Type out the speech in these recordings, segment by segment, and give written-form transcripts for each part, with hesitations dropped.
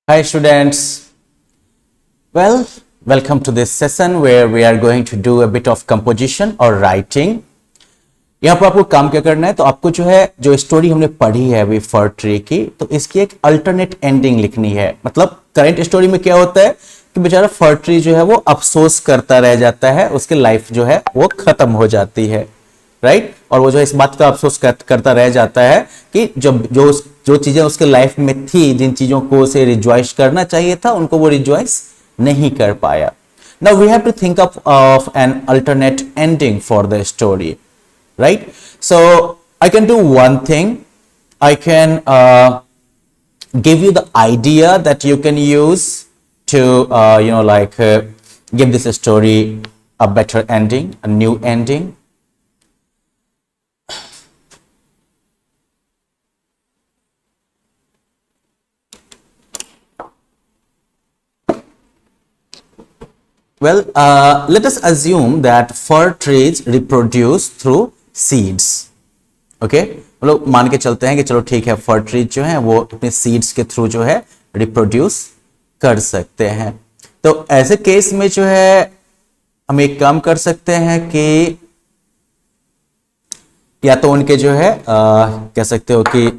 Hi students, well, welcome to this session where we are going to do a bit of composition और writing. यहाँ पर आपको काम क्या करना है, तो आपको जो स्टोरी हमने पढ़ी है अभी फर ट्री की, तो इसकी एक अल्टरनेट एंडिंग लिखनी है. मतलब करंट स्टोरी में क्या होता है कि बेचारा फर ट्री जो है वो अफसोस करता रह जाता है, उसकी लाइफ जो है वो खत्म हो जाती है, राइट. और वो जो इस बात का अफसोस करता रह जाता है कि जब जो चीजें उसके लाइफ में थी, जिन चीजों को उसे रिजॉइस करना चाहिए था, उनको वो रिजॉइस नहीं कर पाया. Now we have to think of an alternate ending for the story, right? So I can do one thing. I can give you the idea that you can use to give this story a better ending, a new ending. Well, let us assume that fir trees reproduce through seeds. Okay, हम लोग मान के चलते हैं कि चलो ठीक है, फर ट्रीज जो है वो अपने सीड्स के थ्रू जो है रिप्रोड्यूस कर सकते हैं. तो ऐसे केस में जो है हम एक काम कर सकते हैं कि या तो उनके जो है कह सकते हो कि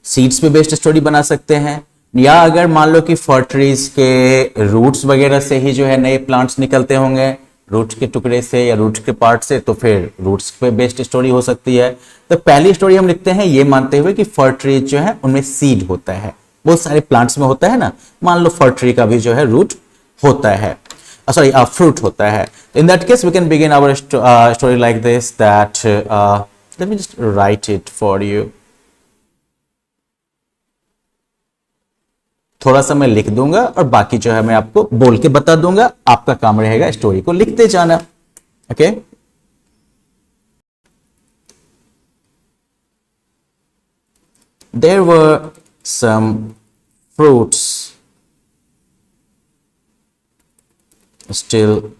सीड्स पे बेस्ड स्टोरी बना सकते हैं, या अगर मान लो कि फर ट्रीज के रूट्स वगैरह से ही जो है नए प्लांट्स निकलते होंगे, रूट्स के टुकड़े से या रूट्स के पार्ट से, तो फिर रूट्स पे बेस्ड स्टोरी हो सकती है. तो पहली स्टोरी हम लिखते हैं ये मानते हुए कि फर ट्री जो है उनमें सीड होता है. बहुत सारे प्लांट्स में होता है ना, मान लो फर ट्री का भी जो है रूट होता है, सॉरी फ्रूट होता है. In that case we can begin our story like this, that let me just write it for you. थोड़ा सा मैं लिख दूंगा और बाकी जो है मैं आपको बोल के बता दूंगा. आपका काम रहेगा स्टोरी को लिखते जाना. Okay, there were some fruits still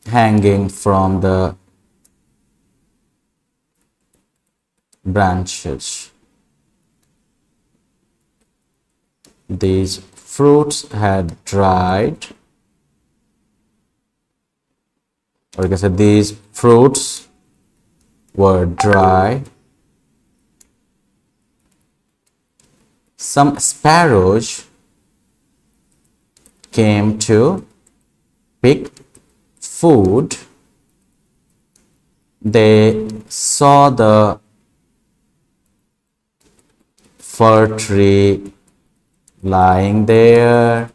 hanging from the branches. These fruits had dried, or like I said, these fruits were dry. Some sparrows came to pick food. They saw the fir tree lying there.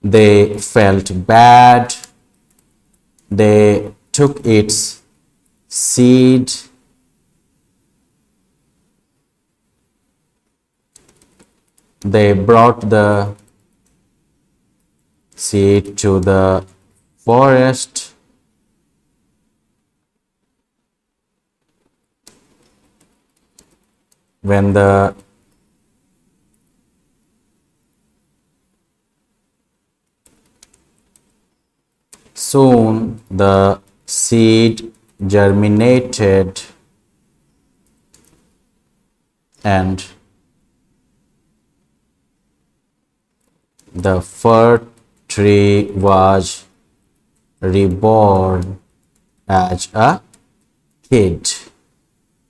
They felt bad. They took its seed. They brought the seed to the forest. When soon the seed germinated and the fir tree was reborn as a kid.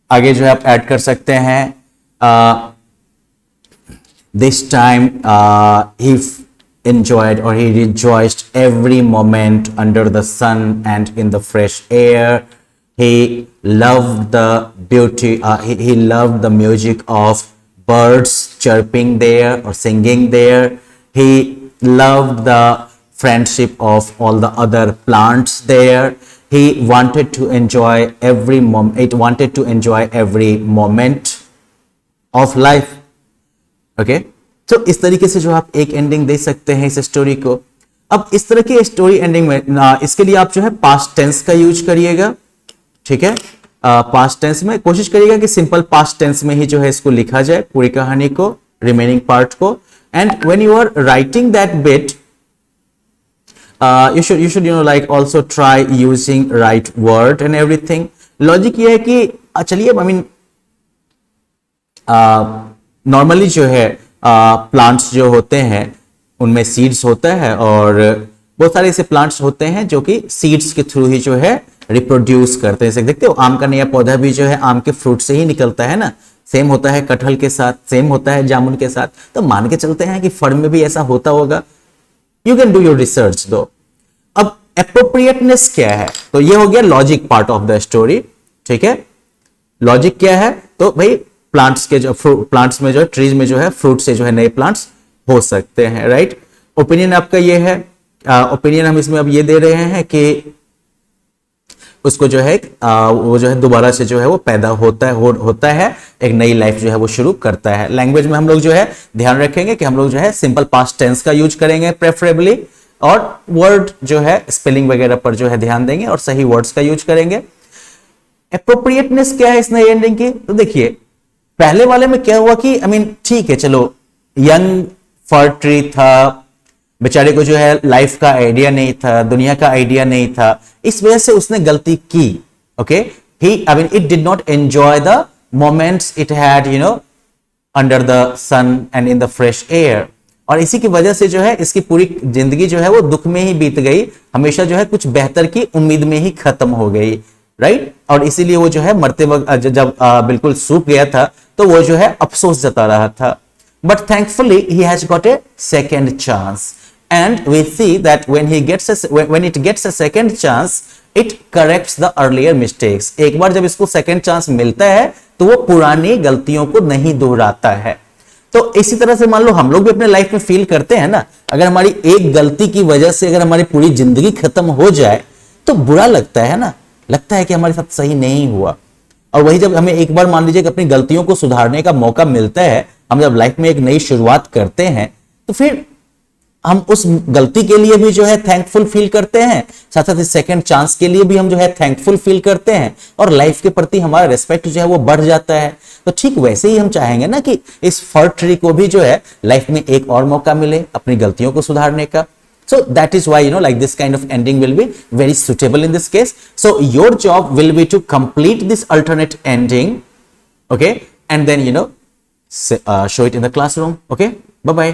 आगे जो है आप add कर सकते हैं, this time he enjoyed or he rejoiced every moment under the sun and in the fresh air. He loved the beauty, he loved the music of birds chirping there or singing there. He loved the friendship of all the other plants there. He wanted to enjoy every moment. It wanted to enjoy every moment of life. Okay, तो इस तरीके से जो आप एक ending दे सकते हैं इस स्टोरी को. अब इस तरह की स्टोरी एंडिंग में इसके लिए आप जो है पास्ट टेंस का यूज करिएगा. ठीक है, पास्ट टेंस में कोशिश करिएगा कि सिंपल पास्ट टेंस में ही जो है इसको लिखा जाए, पूरी कहानी को, रिमेनिंग पार्ट को. And when you are writing that bit, you should like also try using right word and everything. Logic ये है कि चलिए आई मीन नॉर्मली जो है प्लांट्स जो होते हैं उनमें सीड्स होता है, और बहुत सारे ऐसे प्लांट्स होते हैं जो कि सीड्स के थ्रू ही जो है रिप्रोड्यूस करते हैं। जैसे देखते हो आम का नया पौधा भी जो है आम के फ्रूट से ही निकलता है ना, सेम होता है कटहल के साथ, सेम होता है जामुन के साथ। तो मान के चलते हैं कि फल में भी ऐसा होता होगा। You can do your research दो। अब एप्रोप्रिएटनेस क्या है, तो ये हो गया logic part of the story, ठीक है। लॉजिक क्या है, तो भाई प्लांट्स के जो प्लांट्स में जो है ट्रीज में जो है फ्रूट से जो है नए प्लांट्स हो सकते हैं, राइट। ओपिनियन आपका ये है, ओपिनियन हम इसमें अब ये दे रहे हैं कि उसको जो है वो जो है दोबारा से जो है वो पैदा होता है एक नई लाइफ जो है वो शुरू करता है। लैंग्वेज में हम लोग जो है ध्यान रखेंगे कि हम लोग जो है सिंपल पास्ट टेंस का यूज करेंगे प्रेफरेबली, और वर्ड जो है स्पेलिंग वगैरह पर जो है ध्यान देंगे और सही वर्ड्स का यूज करेंगे। एप्रोप्रिएटनेस क्या है इस नई एंडिंग की, तो देखिए पहले वाले में क्या हुआ कि आई मीन ठीक है चलो यंग फर ट्री था, बेचारे को जो है लाइफ का आइडिया नहीं था, दुनिया का आइडिया नहीं था, इस वजह से उसने गलती की। Okay, he I mean it did not enjoy the moments it had you know under the sun and in the fresh air, और इसी की वजह से जो है इसकी पूरी जिंदगी जो है वो दुख में ही बीत गई, हमेशा जो है कुछ बेहतर की उम्मीद में ही खत्म हो गई, राइट। और इसीलिए वो जो है मरते वक्त जब बिल्कुल सूख गया था तो वो जो है अफसोस जता रहा था। But thankfully he has got a second chance, and we see that when it gets a second chance it corrects the earlier mistakes। एक बार जब इसको सेकेंड चांस मिलता है तो वो पुरानी गलतियों को नहीं दोहराता है। तो इसी तरह से मान लो हम लोग भी अपने लाइफ में फील करते हैं ना, अगर हमारी एक गलती की वजह से अगर हमारी पूरी जिंदगी खत्म हो जाए तो बुरा लगता है ना, लगता है कि हमारे साथ सही नहीं हुआ। और वही जब हमें एक बार मान लीजिए कि अपनी गलतियों को सुधारने का मौका मिलता है, हम जब लाइफ में एक नई शुरुआत करते हैं, तो फिर हम उस गलती के लिए भी जो है थैंकफुल फील करते हैं, साथ साथ सेकंड चांस के लिए भी हम जो है थैंकफुल फील करते हैं, और लाइफ के प्रति हमारा रिस्पेक्ट जो है वो बढ़ जाता है। तो ठीक वैसे ही हम चाहेंगे ना कि इस फर ट्री को भी जो है लाइफ में एक और मौका मिले अपनी गलतियों को सुधारने का। So that is why like this kind of ending will be very suitable in this case. So your job will be to complete this alternate ending, okay, and then show it in the classroom. Okay, bye bye.